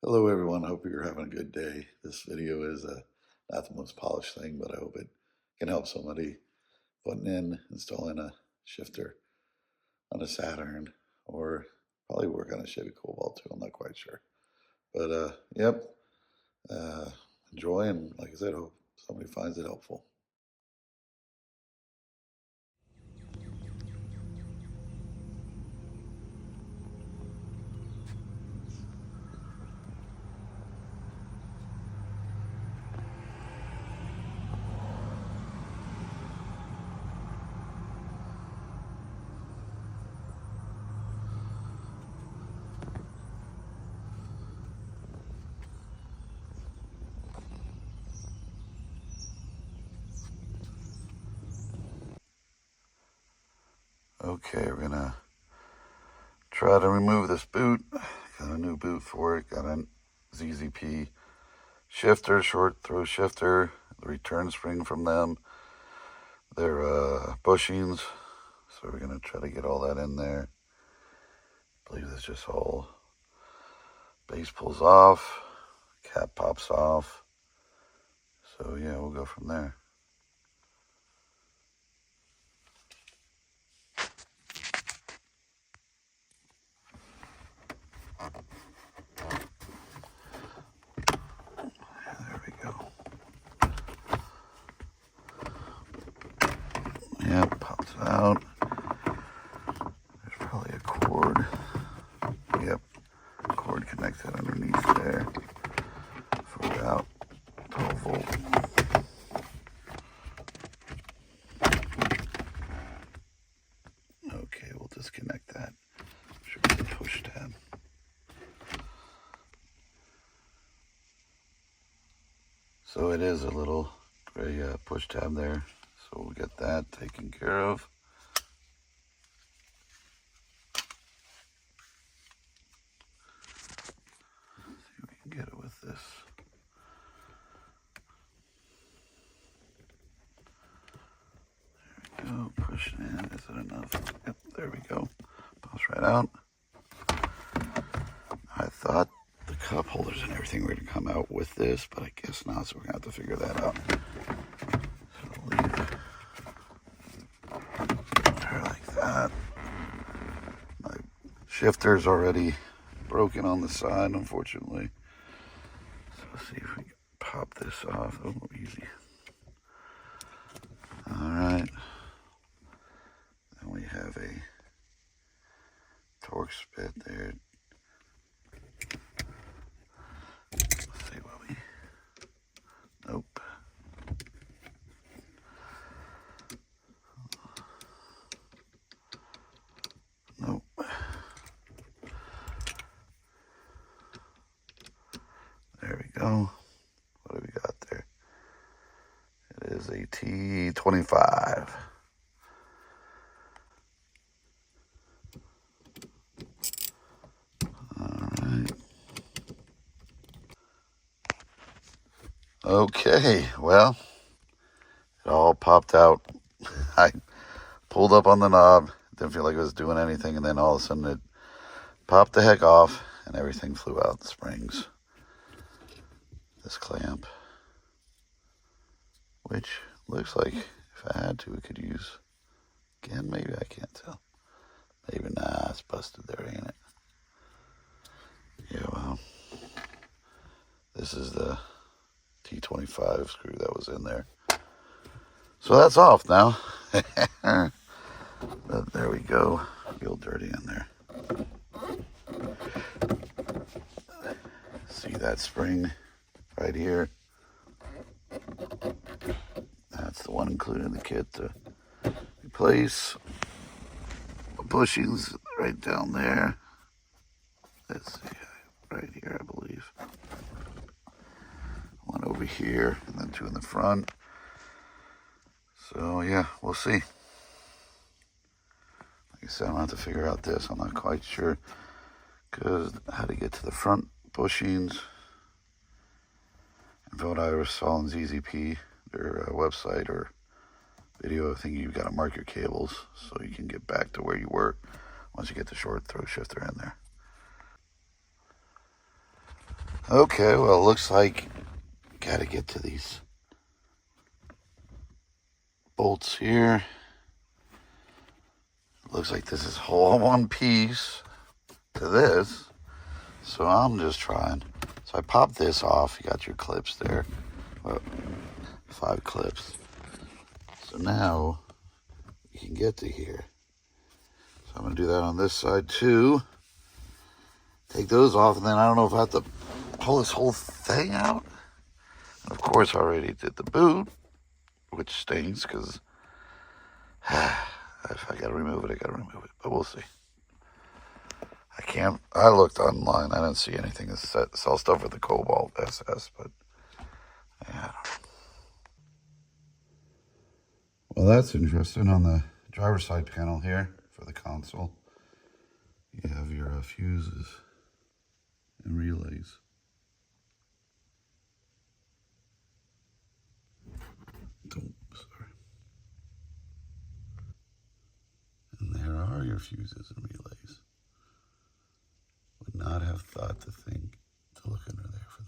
Hello everyone, hope you're having a good day. This video is not the most polished thing, but I hope it can help somebody installing a shifter on a Saturn, or probably work on a Chevy Cobalt too, I'm not quite sure. But yep, enjoy, and like I said, hope somebody finds it helpful. Okay, we're gonna try to remove this boot. Got a new boot for it, got a ZZP shifter, short throw shifter, the return spring from them. They're bushings, so we're gonna try to get all that in there. I believe this just all base pulls off, cap pops off. So yeah, we'll go from there. There we go. Yeah, pops out. There's probably a cord. Yep, cord connected underneath there for about 12 volt. Okay, we'll disconnect that. Should be the push tab. So it is a little gray push tab there. So we'll get that taken care of. See if we can get it with this. There we go. Push it in. Is it enough? Yep, there we go. Pops right out. I thought the cup holders and everything were going to come out with this, but I guess not, so we're going to have to figure that out. So we'll leave her like that. My shifter's already broken on the side, unfortunately. So let's see if we can pop this off. Oh, easy. Alright. Then we have a torque spit there. Nope. Nope. There we go. What do we got there? It is a T25. Alright. Okay, well, it all popped out. I pulled up on the knob, didn't feel like it was doing anything, and then all of a sudden it popped the heck off and everything flew out the springs. This clamp, which looks like if I had to, we could use again. Maybe, I can't tell. Maybe not. It's busted there, ain't it? Yeah, well, this is the T25 screw that was in there. So that's off now. But there we go. Real dirty in there. See that spring right here? That's the one included in the kit to replace the bushings right down there. Let's see, right here, I believe. One over here, and then two in the front. So yeah, we'll see. Like I said, I'm gonna have to figure out this. I'm not quite sure how to get to the front bushings. And what I saw on ZZP, their website or video, I think you've got to mark your cables so you can get back to where you were once you get the short throw shifter in there. Okay, well, it looks like gotta get to these bolts here. Looks like this is all one piece to this. So I'm just trying. So I popped this off. You got your clips there. Well, 5 clips. So now you can get to here. So I'm going to do that on this side too. Take those off, and then I don't know if I have to pull this whole thing out. And of course, I already did the boot, which stinks because if I got to remove it, I got to remove it. But we'll see. I can't. I looked online. I didn't see anything that sell stuff with the Cobalt SS, but yeah. Well, that's interesting. On the driver's side panel here for the console, you have your fuses and relays. Sorry. And there are your fuses and relays. Would not have thought to think to look under there for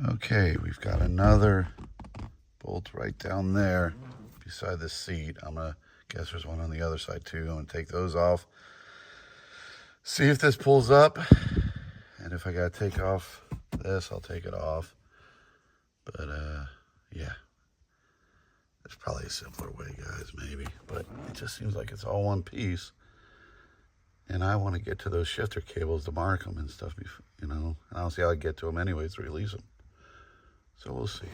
those. Okay, we've got another bolt right down there beside the seat. I'm gonna guess there's one on the other side too. I'm gonna take those off. See if this pulls up. And if I gotta take off this, I'll take it off. But yeah. There's probably a simpler way, guys, maybe. But it just seems like it's all one piece. And I want to get to those shifter cables to mark them and stuff, you know. And I don't see how I get to them anyways to release them. So we'll see.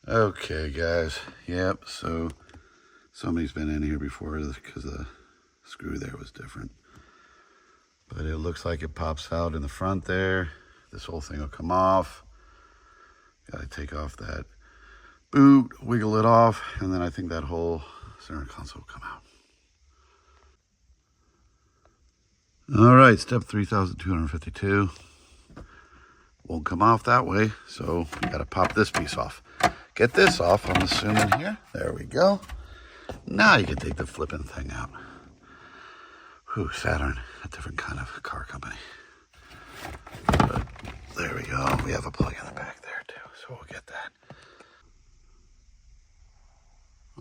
Okay, guys. Yep, so somebody's been in here before because the screw there was different. But it looks like it pops out in the front there. This whole thing will come off. Got to take off that boot, wiggle it off, and then I think that whole center console will come out. All right, step 3252. Won't come off that way, so we got to pop this piece off. Get this off, I'm assuming here. There we go. Now you can take the flipping thing out. Whew, Saturn, a different kind of car company. But there we go. We have a plug in the back there too, so we'll get that.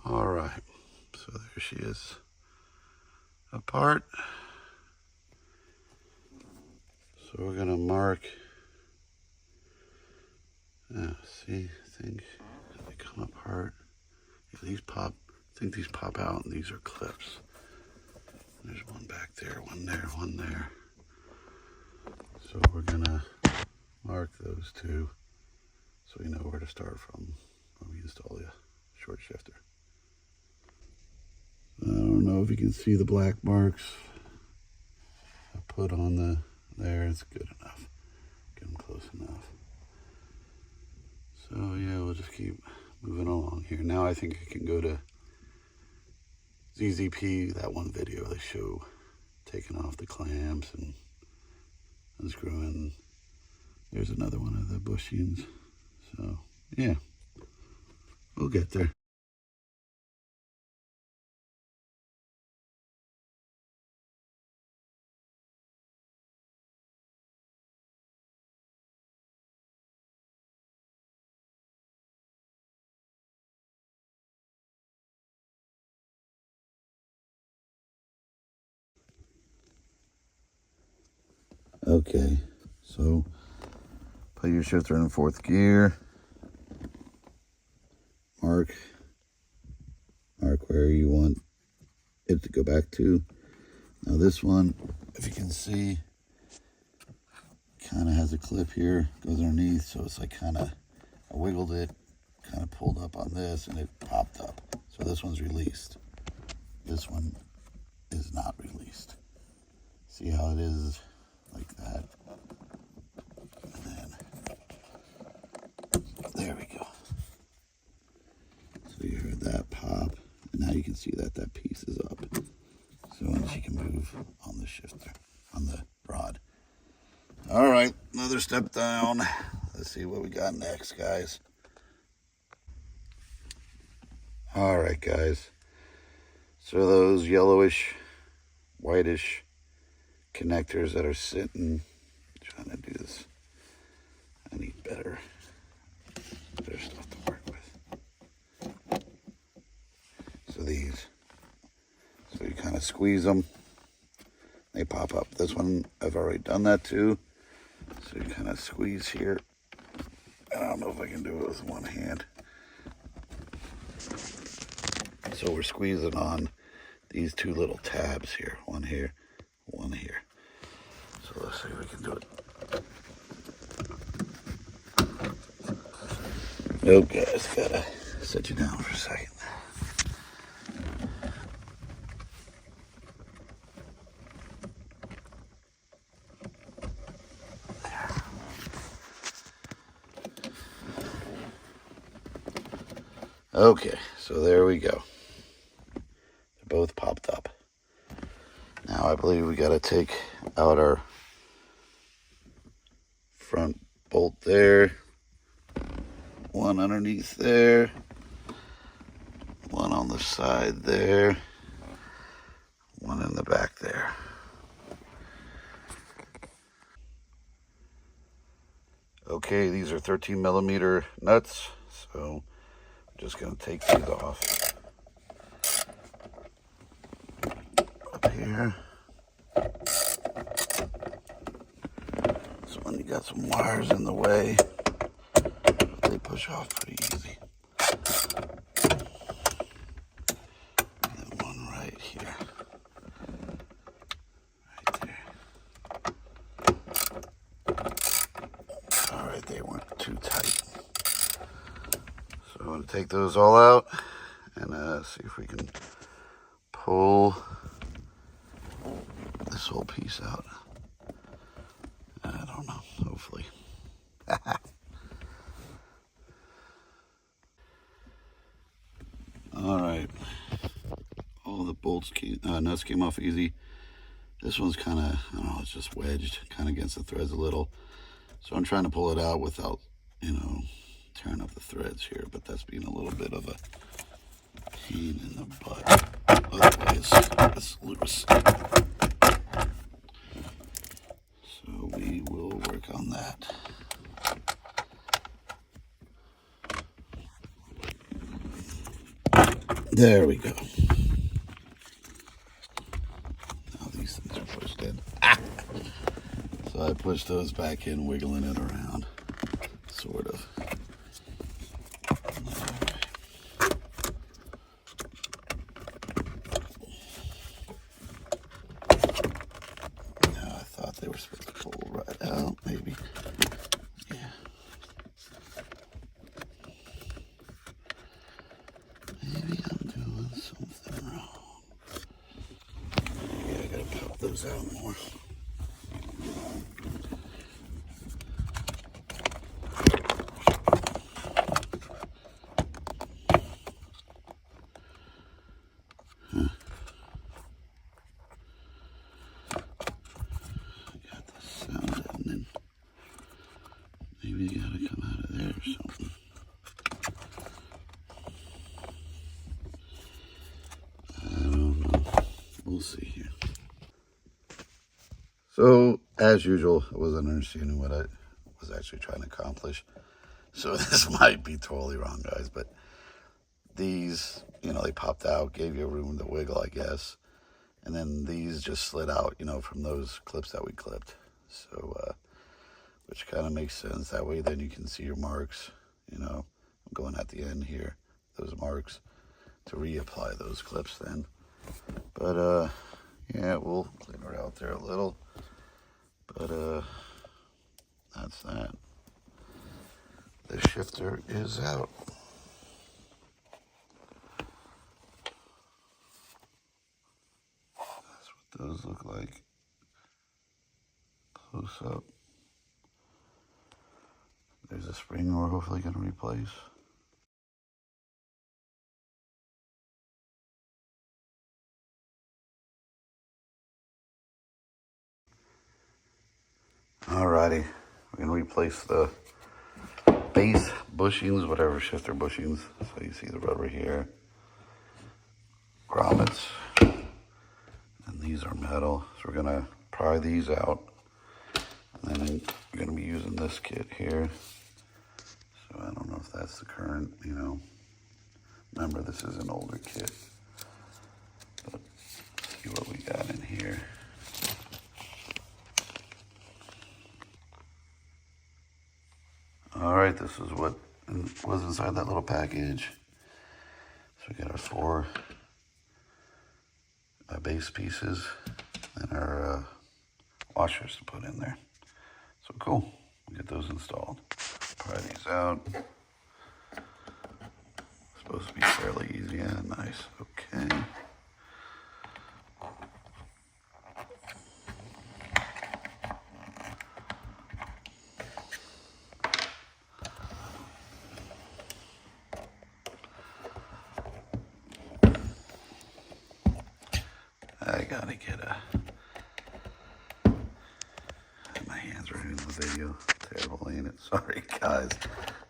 All right, so there she is apart. So we're gonna mark, see, I think they come apart. Yeah, these pop, I think these pop out and these are clips. There's one back there, one there, one there. So we're gonna mark those two so we know where to start from when we install the short shifter. I don't know if you can see the black marks I put on there. It's good enough. Get them close enough. So yeah, we'll just keep moving along here. Now I think I can go to ZZP, that one video they show taking off the clamps and unscrewing. There's another one of the bushings. So yeah, we'll get there. Okay, so put your shifter in 4th gear. Mark where you want it to go back to. Now this one, if you can see, kind of has a clip here, goes underneath, so it's like kind of, I wiggled it, kind of pulled up on this, and it popped up. So this one's released. This one is not released. See how it is like that? And then, there we go. So you heard that pop, and now you can see that that piece is up. So once you can move on the shifter, on the rod. All right, another step down. Let's see what we got next, guys. All right, guys. So those yellowish, whitish connectors that are sitting, trying to do this. I need better stuff to work with. So these. So you kind of squeeze them. They pop up. This one, I've already done that too. So you kind of squeeze here. I don't know if I can do it with one hand. So we're squeezing on these two little tabs here. One here, one here. So let's see if we can do it. Okay, I just gotta set you down for a second. Okay, so there we go. They're both popped up. Now I believe we gotta take out our front bolt there. One underneath there. One on the side there. One in the back there. Okay, these are 13 millimeter nuts, so I'm just going to take these off. Up here. So when you got some wires in the way, they push off pretty easy. And one right here. Right there. Alright, they weren't too tight. So I'm going to take those all out and see if we can pull this whole piece out. I don't know, hopefully. Alright. All the bolts nuts came off easy. This one's kind of, I don't know, it's just wedged kind of against the threads a little. So I'm trying to pull it out without, tearing up the threads here, but that's being a little bit of a pain in the butt. Otherwise, it's loose. So we will work on that. There we go. Now these things are pushed in. So I pushed those back in, wiggling it around, sort of. Now I thought they were supposed to pull right out, maybe. Yeah. Maybe I'm doing something wrong. Yeah, I gotta pop those out more. Maybe you gotta come out of there or something. I don't know. We'll see here. So, as usual, I wasn't understanding what I was actually trying to accomplish. So this might be totally wrong, guys, but these, they popped out, gave you room to wiggle, I guess. And then these just slid out, from those clips that we clipped. So, which kind of makes sense. That way then you can see your marks, I'm going at the end here, those marks, to reapply those clips then. But, yeah, we'll clean her out there a little. But, that's that. The shifter is out. That's what those look like. Close up. There's a spring we're hopefully going to replace. Alrighty, we're going to replace the base bushings, whatever shifter bushings. So you see the rubber here. grommets, and these are metal. So we're gonna pry these out, and then we're gonna be using this kit here. So I don't know if that's the current, you know. Remember, this is an older kit, but let's see what we got in here. All right, this is what was inside that little package. So we got our 4 base pieces and our washers to put in there. So cool, we'll get those installed. Pry these out. Supposed to be fairly easy. Yeah, nice. Okay. I gotta get my hands are in the video. Terrible, ain't it? Sorry, guys.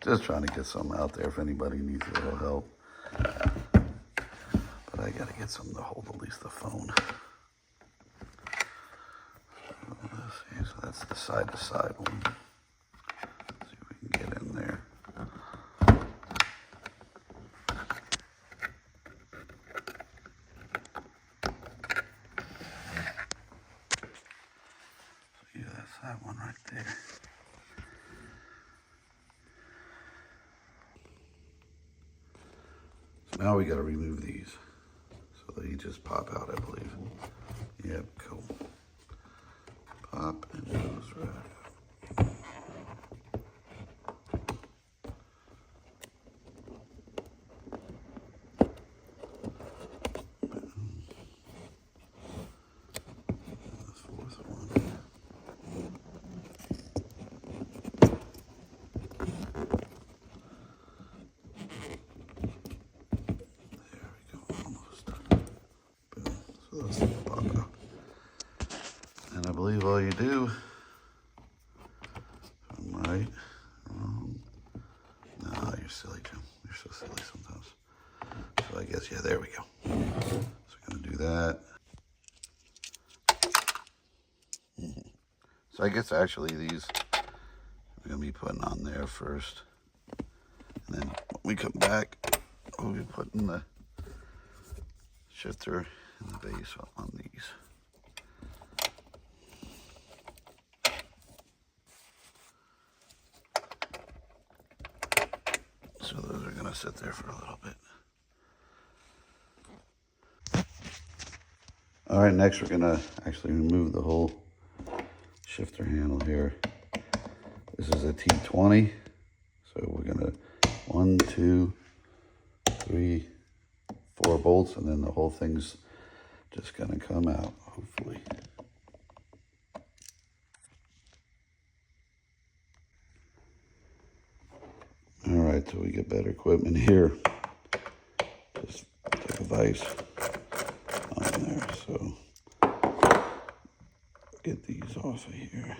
Just trying to get something out there if anybody needs a little help. But I gotta get something to hold at least the phone. So let's see. So that's the side-to-side one. Let's see if we can get in there. So yeah, that's that one right there. So now we got to remove these. So they just pop out, I believe. Yep, cool. Pop and goes right out. The 4th one. Those pop out. And I believe all you do, I'm right, wrong. No, you're silly, Jim. You're so silly sometimes. So I guess, yeah, there we go. So we're gonna do that. So I guess actually these we're gonna be putting on there first. And then when we come back, we'll be putting the shifter and the base on these. So those are gonna sit there for a little bit. All right, next we're gonna actually remove the whole shifter handle here. This is a T20, so we're gonna 1, 2, 3, 4 bolts, and then the whole thing's just gonna come out, hopefully. All right, till we get better equipment here. Just take a vise on there, so get these off of here.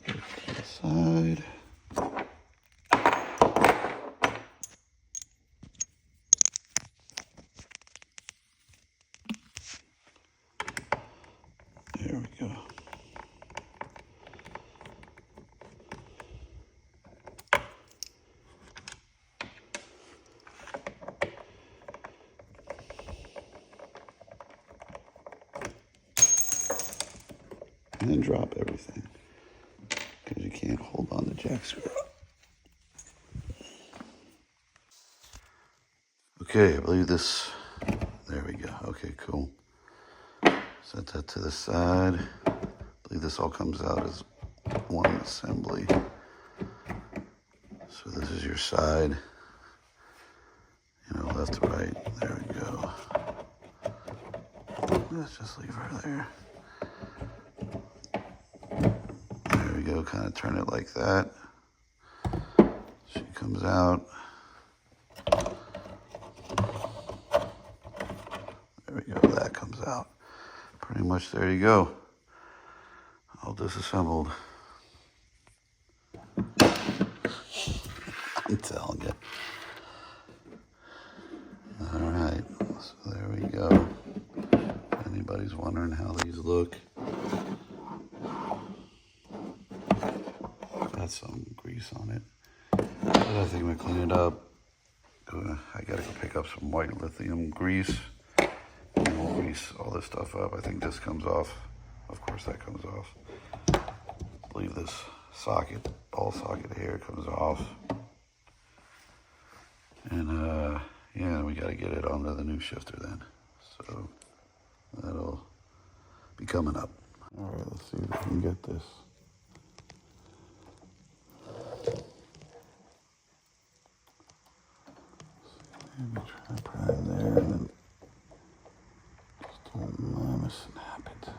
To the side. There we go. And then drop everything, because you can't hold on the jack screw. Okay, I believe this, there we go. Okay, cool. Set that to the side. I believe this all comes out as one assembly. So this is your side, you know, left to right. There we go. Let's just leave her there. There we go, kind of turn it like that. She comes out. There we go, that comes out. Pretty much there you go. All disassembled. I'm telling you. All right, so there we go. If anybody's wondering how these look, got some grease on it. But I think I'm gonna clean it up. I gotta go pick up some white lithium grease. And we'll grease all this stuff up. I think this comes off. Of course that comes off. I believe this socket, ball socket here comes off. And yeah, we gotta get it onto the new shifter then. So that'll be coming up. All right, let's see if we can get this. Maybe try to put it in there and then just don't mind to snap it.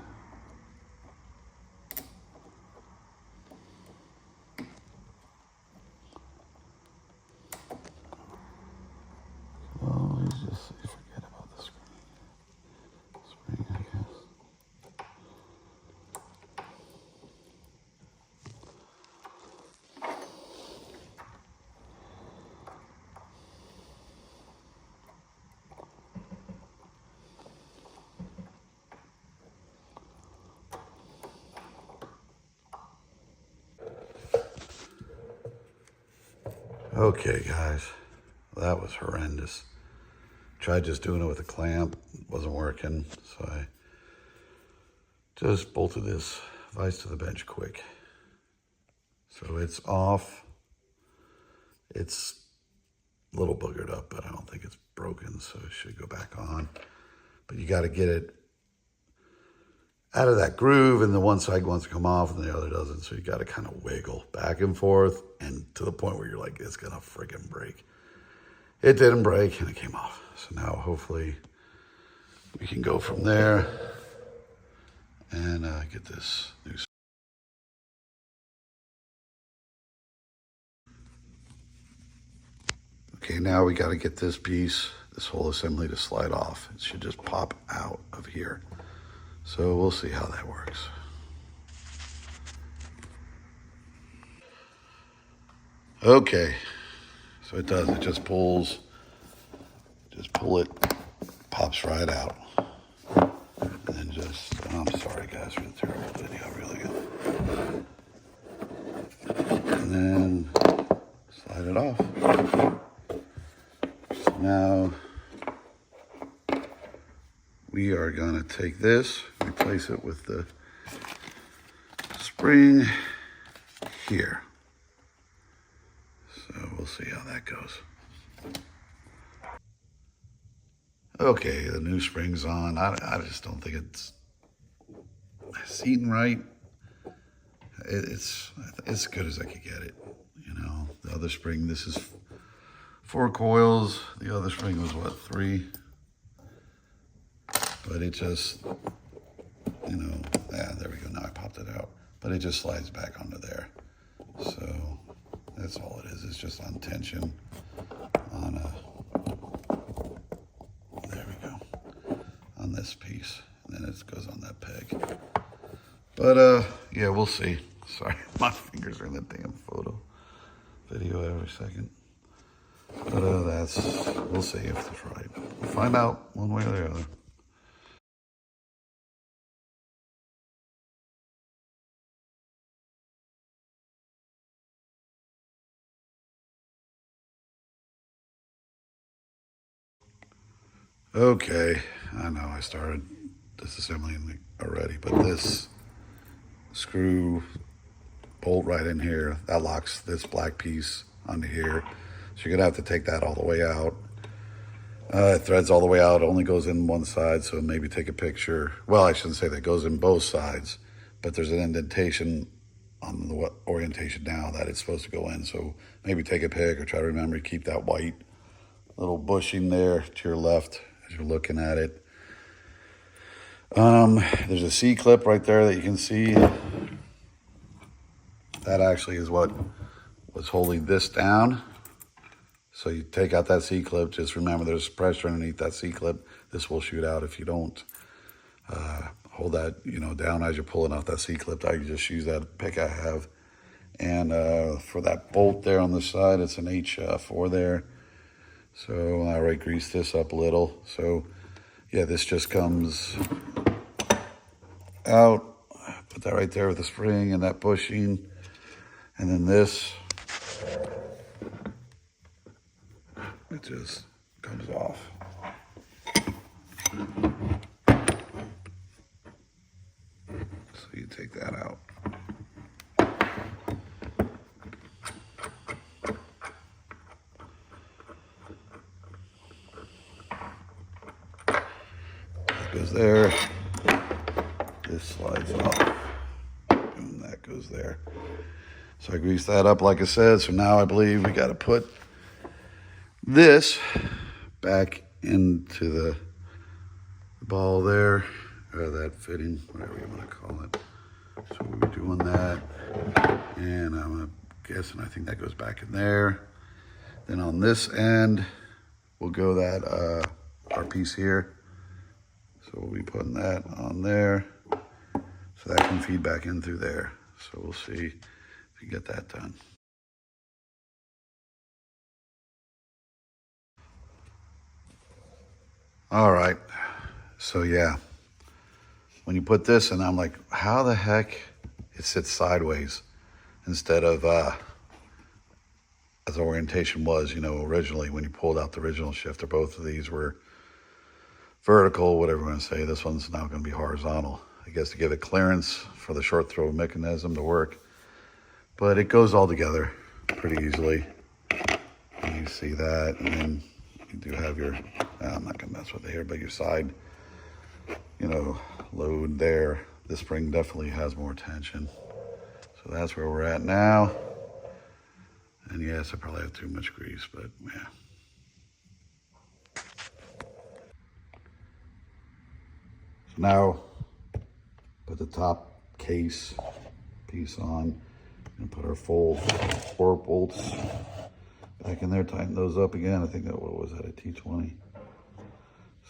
Always just forget about the spring, I guess. Okay, guys, that was horrendous. Tried just doing it with a clamp, wasn't working, so I just bolted this vise to the bench quick. So it's off. It's a little boogered up, but I don't think it's broken, so it should go back on. But you got to get it out of that groove, and the one side wants to come off and the other doesn't, so you got to kind of wiggle back and forth, and to the point where you're like, it's gonna freaking break. It didn't break, and it came off. So now hopefully we can go from there and get this new. Okay, now we got to get this piece, this whole assembly to slide off. It should just pop out of here. So we'll see how that works. Okay, so it does, it just pulls, just pull it, pops right out. And then just, I'm sorry guys for the terrible video, really good. And then slide it off. So now we are gonna take this, replace it with the spring here. So we'll see how that goes. Okay, the new spring's on. I just don't think it's seating right. It's as good as I could get it. You know, the other spring, this is 4 coils. The other spring was what, 3? But it just, you know, yeah, there we go. Now I popped it out. But it just slides back onto there. So that's all it is. It's just on tension on there we go, on this piece. And then it goes on that peg. But yeah, we'll see. Sorry, my fingers are in the damn video every second. But we'll see if it's right. We'll find out one way or the other. Okay, I know I started disassembling already, but this screw bolt right in here, that locks this black piece onto here. So you're gonna have to take that all the way out. It threads all the way out, only goes in one side, so maybe take a picture. Well, I shouldn't say that, it goes in both sides, but there's an indentation on the orientation now that it's supposed to go in. So maybe take a pic or try to remember to keep that white little bushing there to your left as you're looking at it. There's a C-clip right there that you can see. That actually is what was holding this down. So you take out that C-clip, just remember there's pressure underneath that C-clip. This will shoot out if you don't hold that, down as you're pulling off that C-clip. I just use that pick I have And for that bolt there on the side, it's an H4 there. So I already greased this up a little. So yeah, this just comes out. Put that right there with the spring and that bushing. And then this, it just comes off. So you take that out. That goes there. This slides off. And that goes there. So I greased that up like I said. So now I believe we got to put this back into the ball there, or that fitting, whatever you want to call it. So we'll be doing that. And I'm guessing, I think that goes back in there. Then on this end, we'll go that our piece here. So we'll be putting that on there. So that can feed back in through there. So we'll see if we get that done. All right. So yeah, when you put this in, I'm like, how the heck it sits sideways instead of as the orientation was, you know, originally when you pulled out the original shifter. Both of these were vertical, whatever you want to say. This one's now going to be horizontal, I guess, to give it clearance for the short throw mechanism to work. But it goes all together pretty easily. And you see that, and then you do have your, I'm not going to mess with it here, but your side, you know, load there. The spring definitely has more tension. So that's where we're at now. And yes, I probably have too much grease, but yeah. So now, put the top case piece on and put our full 4 bolts back in there. Tighten those up again. I think that, what was that, a T20?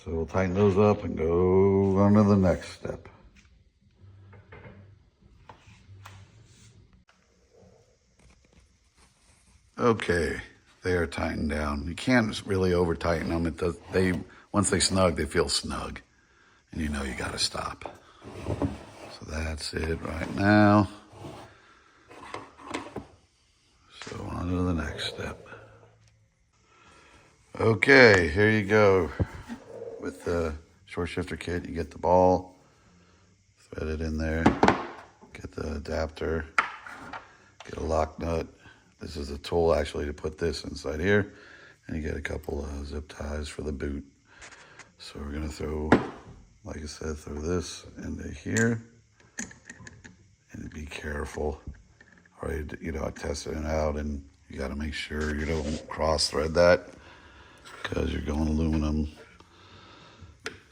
So we'll tighten those up and go on to the next step. Okay, they are tightened down. You can't really over tighten them. It does. Once they snug, they feel snug, and you know you got to stop. So that's it right now. So on to the next step. Okay, here you go. With the short shifter kit, you get the ball, thread it in there, get the adapter, get a lock nut. This is a tool actually to put this inside here, and you get a couple of zip ties for the boot. So we're gonna throw, like I said, throw this into here, and be careful. All right, you know, testing it out, and you got to make sure you don't cross thread that, because you're going aluminum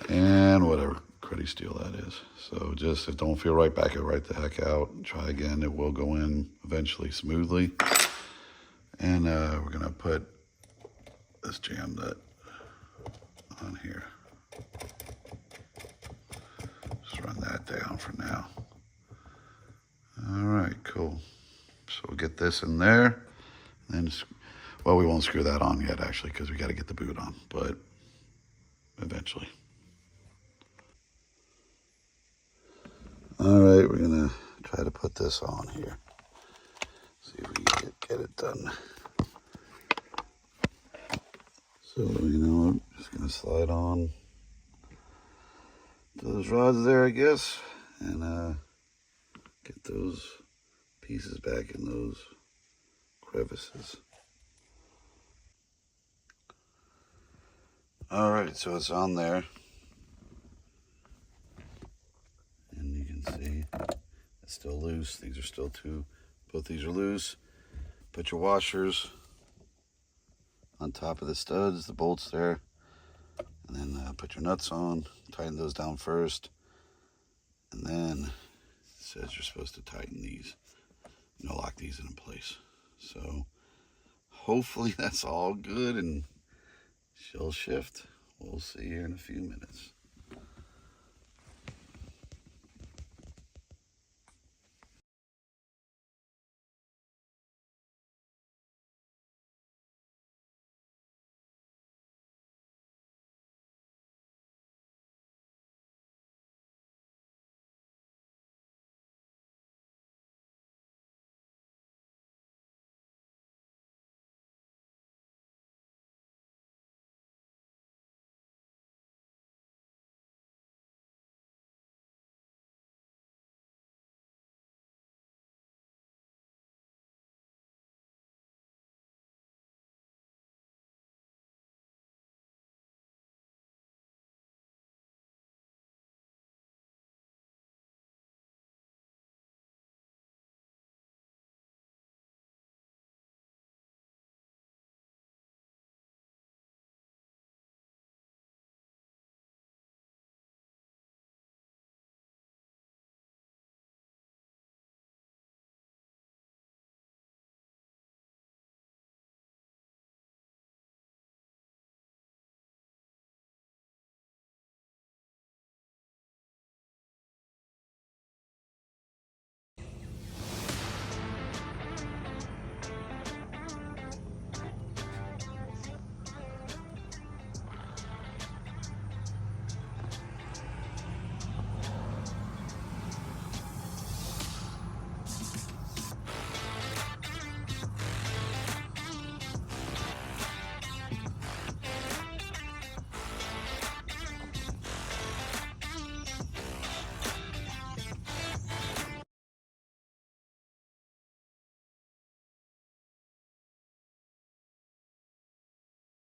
and whatever cruddy steel that is. So just, if it don't feel right, back it right the heck out. Try again. It will go in eventually smoothly. And we're gonna put this jam nut on here. Just run that down for now. All right, cool. So we'll get this in there. And then, well, we won't screw that on yet, actually, because we got to get the boot on, but eventually. All right, we're gonna try to put this on here. See if we can get it done. So, you know, I'm just gonna slide on those rods there, I guess, and get those pieces back in those crevices. All right, so it's on there. And you can see it's still loose. These are still both these are loose. Put your washers on top of the studs, the bolts there, and then put your nuts on. Tighten those down first, and then it says you're supposed to tighten these, you know, lock these in place. So hopefully that's all good and she'll shift. We'll see here in a few minutes.